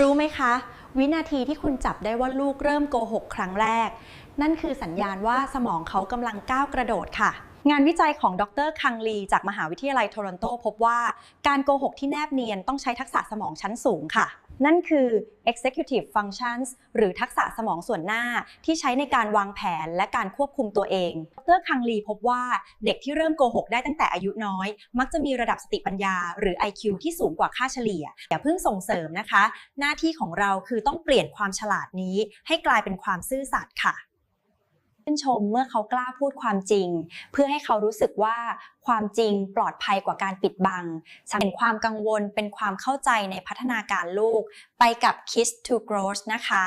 รู้ไหมคะวินาทีที่คุณจับได้ว่าลูกเริ่มโกหกครั้งแรกนั่นคือสัญญาณว่าสมองเขากำลังก้าวกระโดดค่ะงานวิจัยของดร.คังลีจากมหาวิทยาลัยโทรอนโตพบว่าการโกหกที่แนบเนียนต้องใช้ทักษะสมองชั้นสูงค่ะนั่นคือ executive functions หรือทักษะสมองส่วนหน้าที่ใช้ในการวางแผนและการควบคุมตัวเองดร.คังลีพบว่าเด็กที่เริ่มโกหกได้ตั้งแต่อายุน้อยมักจะมีระดับสติปัญญาหรือ IQ ที่สูงกว่าค่าเฉลี่ยอย่าเพิ่งส่งเสริมนะคะหน้าที่ของเราคือต้องเปลี่ยนความฉลาดนี้ให้กลายเป็นความซื่อสัตย์ค่ะชื่นชมเมื่อเขากล้าพูดความจริงเพื่อให้เขารู้สึกว่าความจริงปลอดภัยกว่าการปิดบังฉันเห็นความกังวลเป็นความเข้าใจในพัฒนาการลูกไปกับ Kids to Growth นะคะ